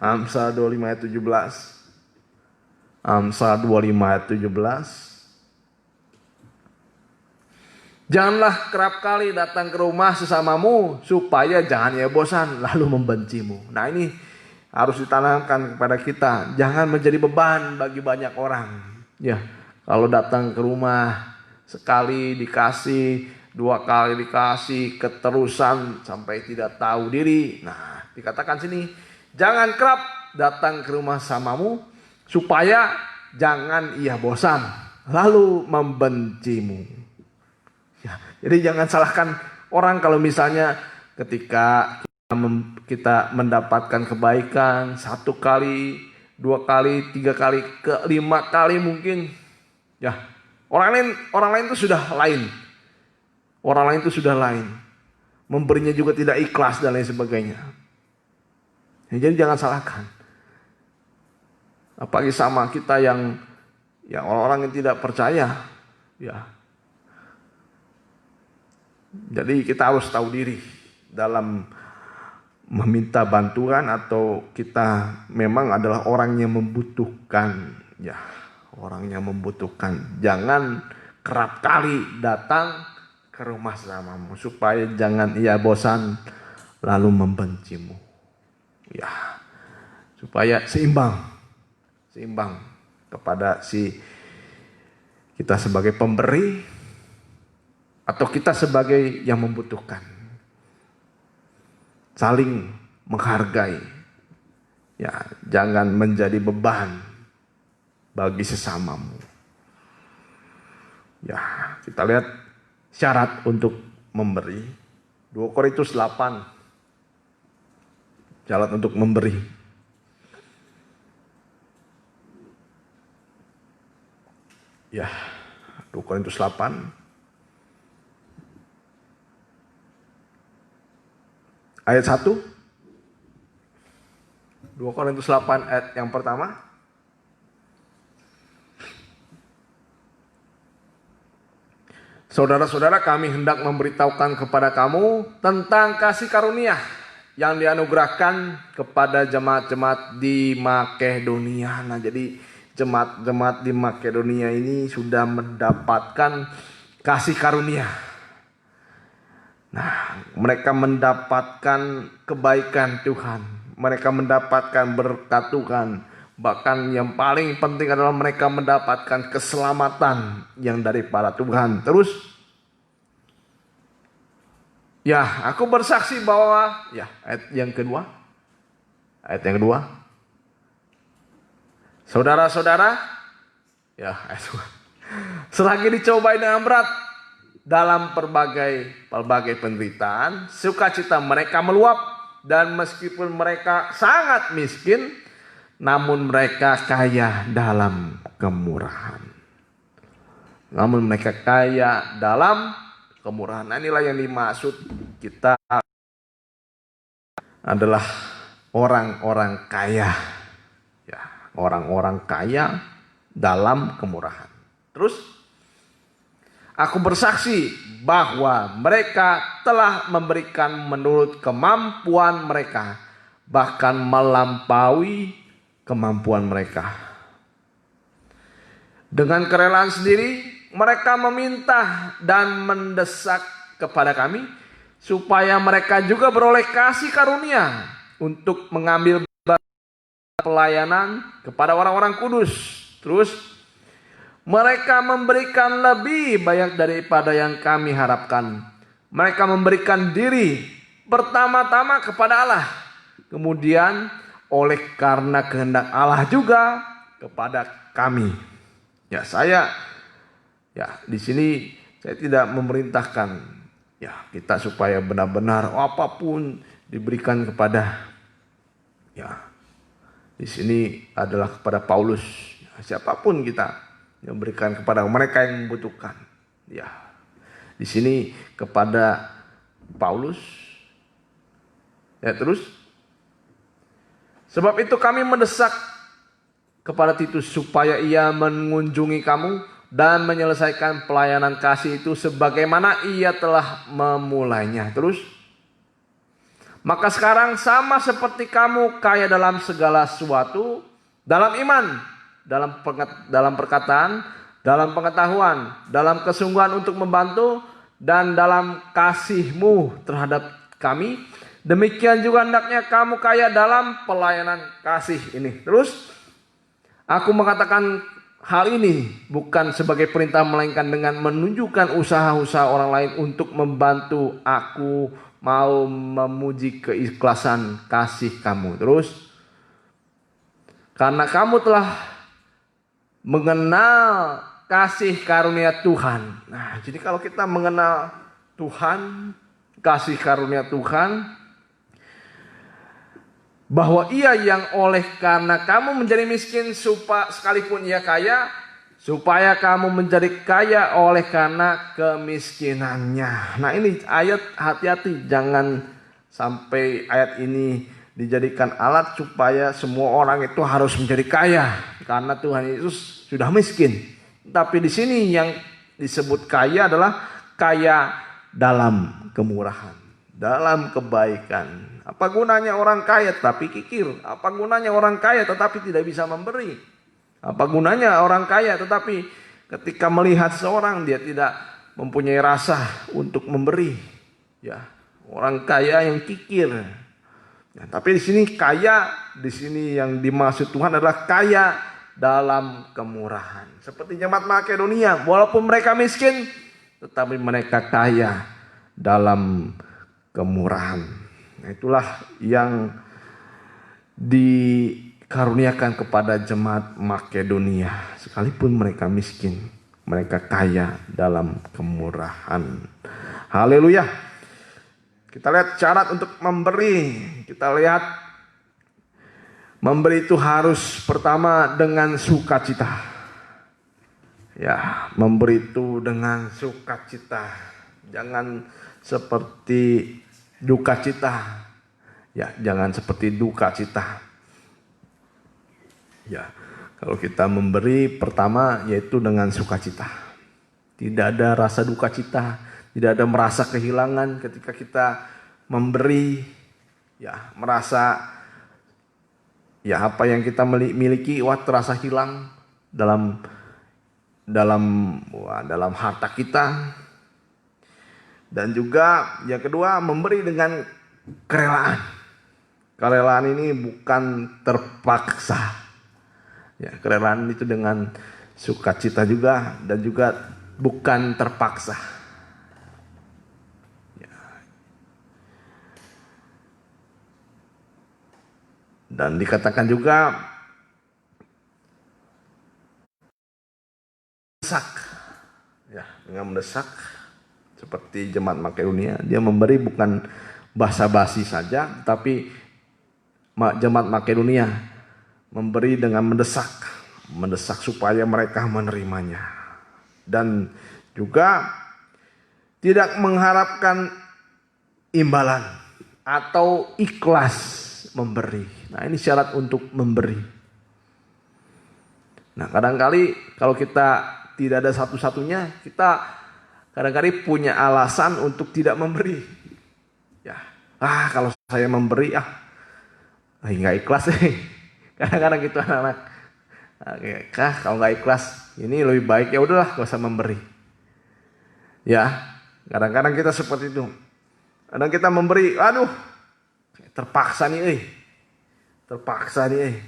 Amsal 25 ayat 17. Amsal 25 ayat 17. Janganlah kerap kali datang ke rumah sesamamu, supaya jangan ia bosan lalu membencimu. Nah, ini harus ditanamkan kepada kita. Jangan menjadi beban bagi banyak orang. Ya, kalau datang ke rumah sekali dikasih, 2 kali dikasih, keterusan sampai tidak tahu diri. Nah, dikatakan sini, jangan kerap datang ke rumah samamu, supaya jangan ia bosan lalu membencimu. Jadi jangan salahkan orang kalau misalnya ketika kita mendapatkan kebaikan 1 kali, 2 kali, 3 kali, ke 5 kali mungkin, ya orang lain itu sudah lain. Orang lain itu sudah lain. Memberinya juga tidak ikhlas dan lain sebagainya. Ya, jadi jangan salahkan. Apalagi sama kita yang orang-orang yang tidak percaya, ya. Jadi kita harus tahu diri dalam meminta bantuan atau kita memang adalah orang yang membutuhkan, ya, orang yang membutuhkan. Jangan kerap kali datang ke rumah saudaramu supaya jangan ia bosan lalu membencimu. Ya, supaya seimbang kepada kita sebagai pemberi atau kita sebagai yang membutuhkan. Saling menghargai. Ya, jangan menjadi beban bagi sesamamu. Ya, kita lihat syarat untuk memberi. 2 Korintus 8. Syarat untuk memberi. Ya, 2 Korintus 8. Ayat 1. 2 Korintus 8 ayat yang pertama. Saudara-saudara, kami hendak memberitahukan kepada kamu tentang kasih karunia yang dianugerahkan kepada jemaat-jemaat di Makedonia. Nah, jadi jemaat-jemaat di Makedonia ini sudah mendapatkan kasih karunia. Nah, mereka mendapatkan kebaikan Tuhan. Mereka mendapatkan berkat Tuhan. Bahkan yang paling penting adalah mereka mendapatkan keselamatan yang daripada Tuhan. Terus, ya, aku bersaksi bahwa, ya, ayat yang kedua. Saudara-saudara, ya, selagi dicobai dengan berat dalam berbagai penderitaan, sukacita mereka meluap, dan meskipun mereka sangat miskin, namun mereka kaya dalam kemurahan. Nah, inilah yang dimaksud kita adalah orang-orang kaya. Ya, orang-orang kaya dalam kemurahan. Terus, aku bersaksi bahwa mereka telah memberikan menurut kemampuan mereka, bahkan melampaui kemampuan mereka. Dengan kerelaan sendiri, mereka meminta dan mendesak kepada kami, supaya mereka juga beroleh kasih karunia untuk mengambil pelayanan kepada orang-orang kudus. Terus, mereka memberikan lebih banyak daripada yang kami harapkan. Mereka memberikan diri pertama-tama kepada Allah, kemudian oleh karena kehendak Allah juga kepada kami. Di sini saya tidak memerintahkan kita supaya benar-benar apapun diberikan kepada, di sini adalah kepada Paulus. Siapapun kita yang berikan kepada mereka yang membutuhkan. Di sini kepada Paulus. Terus, sebab itu kami mendesak kepada Titus supaya ia mengunjungi kamu dan menyelesaikan pelayanan kasih itu sebagaimana ia telah memulainya. Terus, maka sekarang sama seperti kamu kaya dalam segala sesuatu, dalam iman, dalam perkataan, dalam pengetahuan, dalam kesungguhan untuk membantu, dan dalam kasihmu terhadap kami, demikian juga hendaknya kamu kaya dalam pelayanan kasih ini. Terus, aku mengatakan hal ini bukan sebagai perintah, melainkan dengan menunjukkan usaha-usaha orang lain untuk membantu. Aku mau memuji keikhlasan kasih kamu. Terus, karena kamu telah mengenal kasih karunia Tuhan. Nah, jadi kalau kita mengenal Tuhan, kasih karunia Tuhan, bahwa ia yang oleh karena kamu menjadi miskin sekalipun ia kaya, supaya kamu menjadi kaya oleh karena kemiskinannya. Nah ini ayat, hati-hati, jangan sampai ayat ini dijadikan alat supaya semua orang itu harus menjadi kaya karena Tuhan Yesus sudah miskin. Tapi di sini yang disebut kaya adalah kaya dalam kemurahan, dalam kebaikan. Apa gunanya orang kaya tetapi kikir? Apa gunanya orang kaya tetapi tidak bisa memberi? Apa gunanya orang kaya tetapi ketika melihat seorang dia tidak mempunyai rasa untuk memberi? Ya, orang kaya yang kikir. Ya, tapi di sini kaya, di sini yang dimaksud Tuhan adalah kaya dalam kemurahan. Seperti jemaat Makedonia, walaupun mereka miskin, tetapi mereka kaya dalam kemurahan. Nah, itulah yang dikaruniakan kepada jemaat Makedonia. Sekalipun mereka miskin, mereka kaya dalam kemurahan. Haleluya. Kita lihat syarat untuk memberi. Kita lihat memberi itu harus pertama dengan sukacita. Ya, memberi itu dengan sukacita. Jangan seperti duka cita. Ya, jangan seperti duka cita. Ya, kalau kita memberi pertama yaitu dengan sukacita. Tidak ada rasa duka cita. Tidak ada merasa kehilangan ketika kita memberi, ya merasa ya apa yang kita miliki terasa hilang dalam harta kita. Dan juga yang kedua memberi dengan kerelaan. Kerelaan ini bukan terpaksa. Ya, kerelaan itu dengan sukacita juga dan juga bukan terpaksa. Dan dikatakan juga mendesak, ya dengan mendesak seperti jemaat Makedonia, dia memberi bukan basa-basi saja, tapi jemaat Makedonia memberi dengan mendesak supaya mereka menerimanya, dan juga tidak mengharapkan imbalan atau ikhlas memberi. Nah ini syarat untuk memberi. Nah kadang-kali kalau kita tidak ada satu-satunya, kita kadang-kali punya alasan untuk tidak memberi. Ya, kalau saya memberi nggak ikhlas deh. Kadang-kadang gitu anak-anak. Kalau nggak ikhlas, ini lebih baik ya udahlah gak usah memberi. Ya, kadang-kadang kita seperti itu. Kadang kita memberi, terpaksa nih,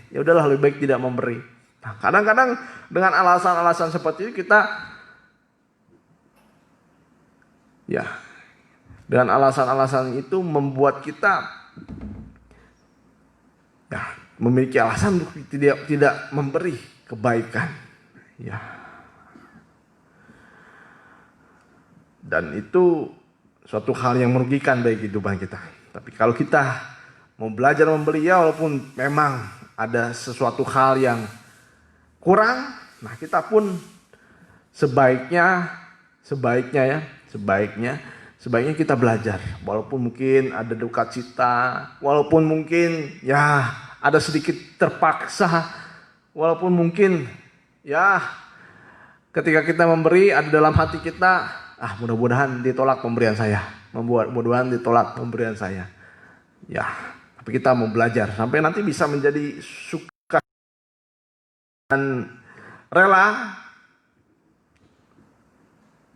ya udahlah lebih baik tidak memberi. Nah, kadang-kadang dengan alasan-alasan seperti itu kita, ya, dengan alasan-alasan itu membuat kita, ya, memiliki alasan untuk tidak memberi kebaikan, ya. Dan itu suatu hal yang merugikan bagi kehidupan kita. Tapi kalau kita mau belajar memberi, ya walaupun memang ada sesuatu hal yang kurang, nah kita pun sebaiknya kita belajar. Walaupun mungkin ada duka cita, walaupun mungkin ya ada sedikit terpaksa, walaupun mungkin ya ketika kita memberi ada dalam hati kita, mudah-mudahan ditolak pemberian saya, mudah-mudahan ditolak pemberian saya. Ya, tapi kita mau belajar sampai nanti bisa menjadi suka dan rela,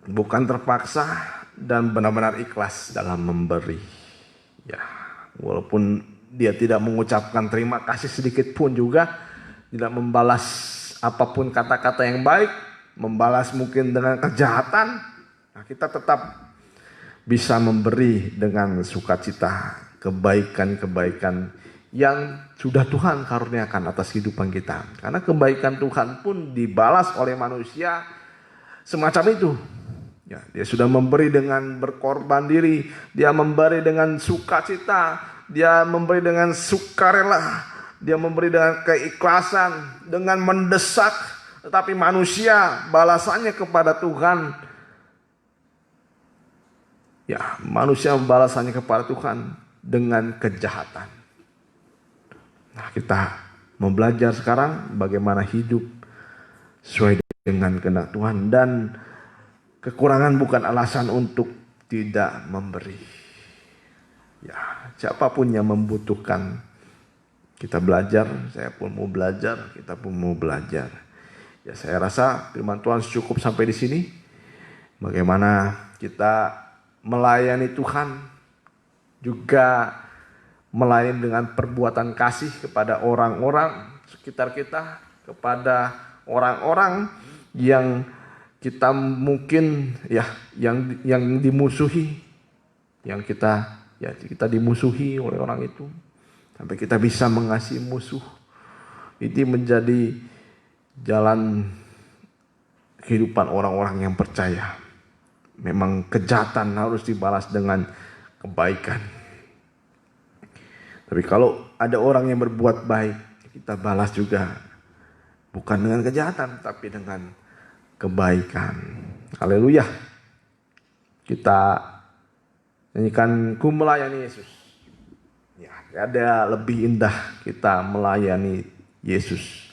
bukan terpaksa, dan benar-benar ikhlas dalam memberi. Ya, walaupun dia tidak mengucapkan terima kasih sedikit pun juga, tidak membalas apapun kata-kata yang baik, membalas mungkin dengan kejahatan, nah kita tetap bisa memberi dengan sukacita kebaikan-kebaikan yang sudah Tuhan karuniakan atas kehidupan kita. Karena kebaikan Tuhan pun dibalas oleh manusia semacam itu. Ya, dia sudah memberi dengan berkorban diri, dia memberi dengan sukacita, dia memberi dengan sukarela, dia memberi dengan keikhlasan, dengan mendesak. Tetapi manusia balasannya kepada Tuhan, ya manusia balasannya kepada Tuhan dengan kejahatan. Nah, kita mau belajar sekarang bagaimana hidup sesuai dengan kehendak Tuhan, dan kekurangan bukan alasan untuk tidak memberi. Ya, siapapun yang membutuhkan, kita belajar, saya pun mau belajar, kita pun mau belajar. Ya, saya rasa firman Tuhan cukup sampai di sini. Bagaimana kita melayani Tuhan, juga melayani dengan perbuatan kasih kepada orang-orang sekitar kita, kepada orang-orang yang kita mungkin ya yang dimusuhi, yang kita dimusuhi oleh orang itu, sampai kita bisa mengasihi musuh. Ini menjadi jalan kehidupan orang-orang yang percaya. Memang kejahatan harus dibalas dengan kebaikan. Tapi kalau ada orang yang berbuat baik, kita balas juga bukan dengan kejahatan, tapi dengan kebaikan. Haleluya. Kita nyanyikan Ku Melayani Yesus. Ya, ada lebih indah kita melayani Yesus.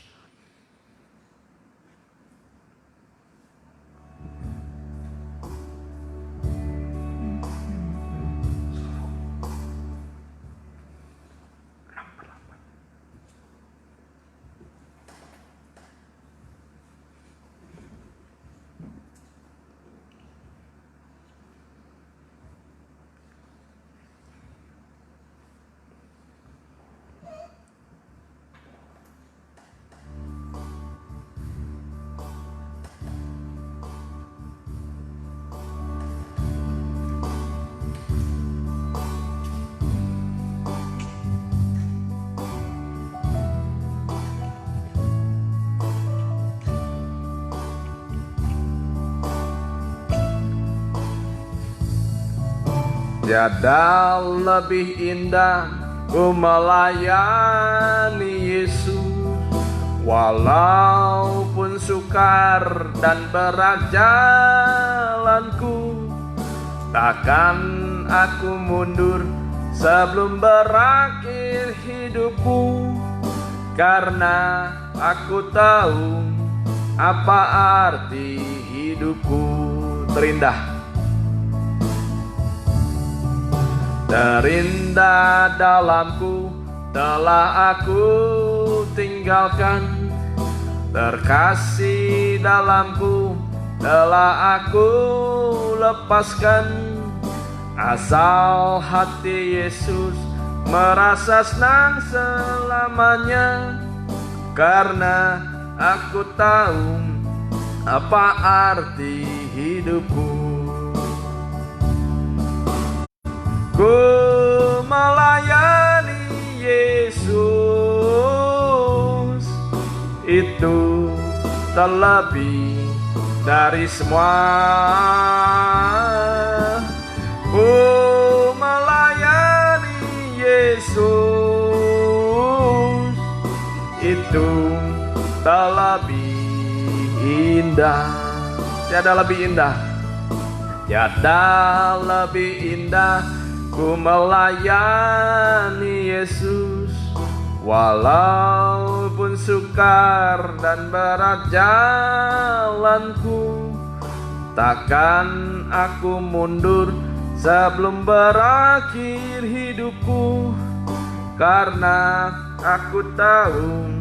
Tiada lebih indah ku melayani Yesus, walaupun sukar dan berat jalanku. Takkan aku mundur sebelum berakhir hidupku, karena aku tahu apa arti hidupku. Terindah dalamku telah aku tinggalkan, terkasih dalamku telah aku lepaskan. Asal hati Yesus merasa senang selamanya, karena aku tahu apa arti hidupku. Ku melayani Yesus, itu terlebih dari semua. Ku melayani Yesus, itu terlebih indah. Tiada lebih indah, tiada lebih indah ku melayani Yesus, walaupun sukar dan berat jalanku. Takkan aku mundur sebelum berakhir hidupku, karena aku tahu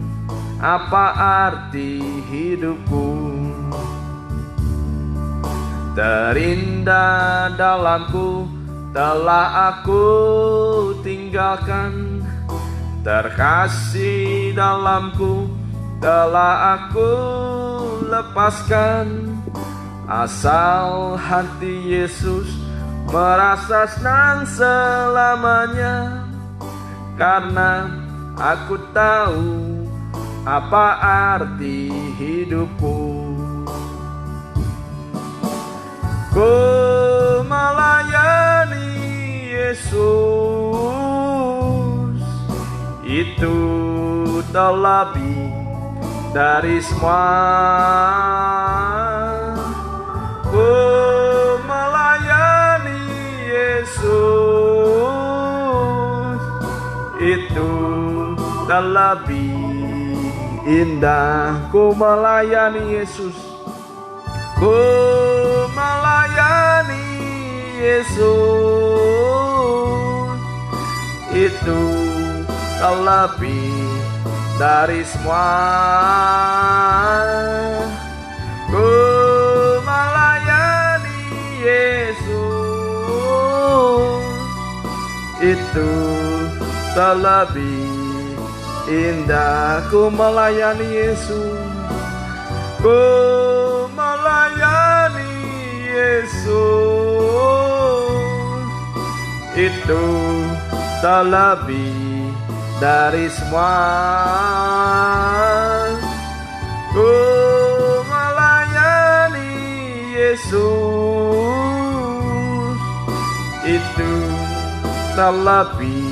apa arti hidupku. Terindah dalamku telah aku tinggalkan, terkasih dalamku telah aku lepaskan. Asal hati Yesus merasa senang selamanya, karena aku tahu apa arti hidupku. Ku melayani Yesus, itu terlebih dari semua. Ku melayani Yesus, itu terlebih indah. Ku melayani Yesus, ku melayani Yesus, itu terlebih dari semua. Ku melayani Yesus, itu terlebih indah. Ku melayani Yesus, ku melayani Yesus, itu terlebih dari semua. Ku melayani Yesus, itu terlebih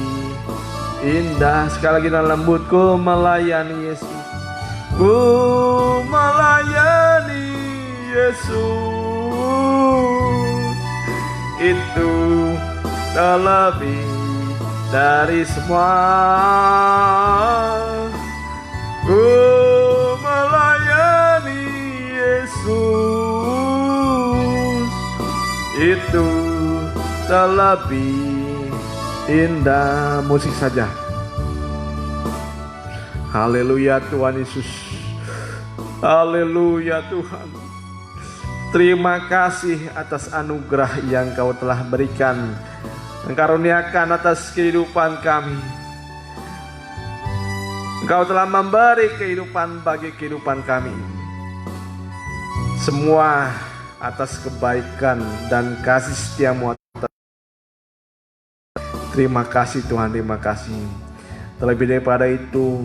indah. Sekali lagi dengan lembut, ku melayani Yesus, ku melayani Yesus, itu terlebih dari semua. Ku melayani Yesus, itu terlebih indah. Musik saja. Haleluya Tuhan Yesus, haleluya Tuhan. Terima kasih atas anugerah yang Kau telah berikan, Engkaruniakan atas kehidupan kami. Engkau telah memberi kehidupan bagi kehidupan kami. Semua atas kebaikan dan kasih setia-Mu. Terima kasih Tuhan, terima kasih. Terlebih daripada itu,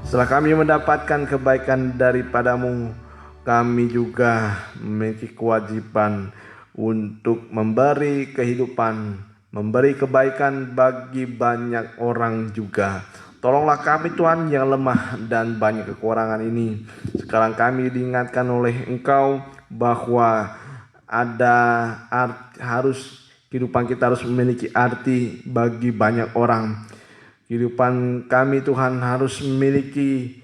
setelah kami mendapatkan kebaikan daripada-Mu, kami juga memiliki kewajiban untuk memberi kehidupan, memberi kebaikan bagi banyak orang juga. Tolonglah kami Tuhan yang lemah dan banyak kekurangan ini. Sekarang kami diingatkan oleh Engkau bahwa kehidupan kita harus memiliki arti bagi banyak orang. Kehidupan kami Tuhan harus memiliki,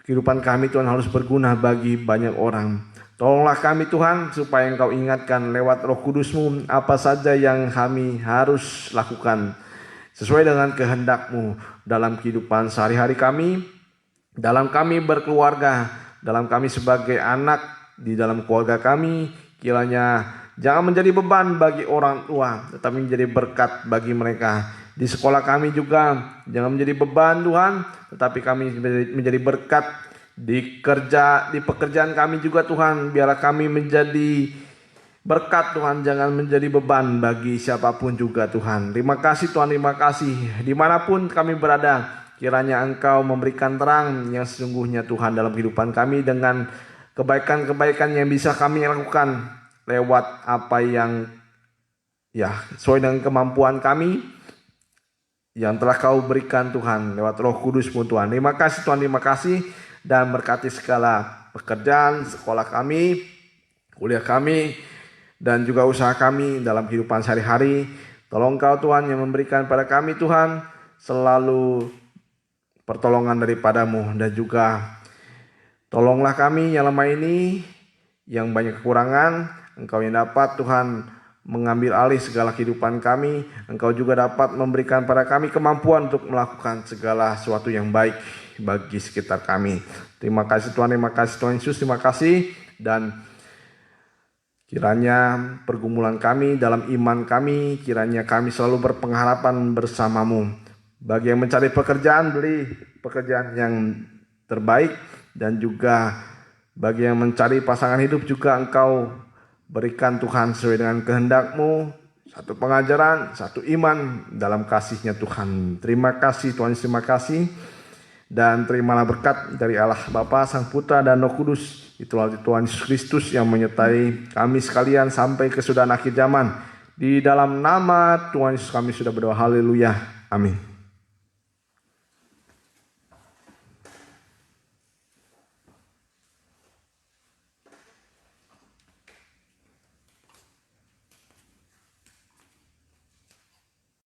kehidupan kami Tuhan harus berguna bagi banyak orang. Tolonglah kami Tuhan supaya Engkau ingatkan lewat Roh Kudus-Mu apa saja yang kami harus lakukan sesuai dengan kehendak-Mu dalam kehidupan sehari-hari kami, dalam kami berkeluarga, dalam kami sebagai anak, di dalam keluarga kami. Kiranya jangan menjadi beban bagi orang tua, tetapi menjadi berkat bagi mereka. Di sekolah kami juga jangan menjadi beban Tuhan, tetapi kami menjadi berkat. Di pekerjaan kami juga Tuhan, biarlah kami menjadi berkat Tuhan, jangan menjadi beban bagi siapapun juga Tuhan. Terima kasih Tuhan, terima kasih. Dimanapun kami berada, kiranya Engkau memberikan terang yang sesungguhnya Tuhan dalam kehidupan kami, dengan kebaikan-kebaikan yang bisa kami lakukan lewat apa yang sesuai dengan kemampuan kami yang telah Kau berikan Tuhan lewat Roh Kudus-Mu Tuhan. Terima kasih Tuhan, terima kasih. Dan berkati segala pekerjaan, sekolah kami, kuliah kami, dan juga usaha kami dalam kehidupan sehari-hari. Tolong Kau Tuhan yang memberikan pada kami Tuhan selalu pertolongan daripada-Mu, dan juga tolonglah kami yang lemah ini, yang banyak kekurangan. Engkau yang dapat Tuhan mengambil alih segala kehidupan kami. Engkau juga dapat memberikan pada kami kemampuan untuk melakukan segala sesuatu yang baik bagi sekitar kami. Terima kasih Tuhan, terima kasih Tuhan Yesus, terima kasih. Dan kiranya pergumulan kami dalam iman kami, kiranya kami selalu berpengharapan bersama-Mu. Bagi yang mencari pekerjaan, beri pekerjaan yang terbaik. Dan juga bagi yang mencari pasangan hidup juga Engkau berikan Tuhan sesuai dengan kehendak-Mu, satu pengajaran, satu iman dalam kasih-Nya Tuhan. Terima kasih Tuhan, terima kasih. Dan terimalah berkat dari Allah Bapa, Sang Putra, dan Roh Kudus Itulah Tuhan Yesus Kristus yang menyertai kami sekalian sampai kesudahan akhir zaman. Di dalam nama Tuhan Yesus kami sudah berdoa, haleluya, amin.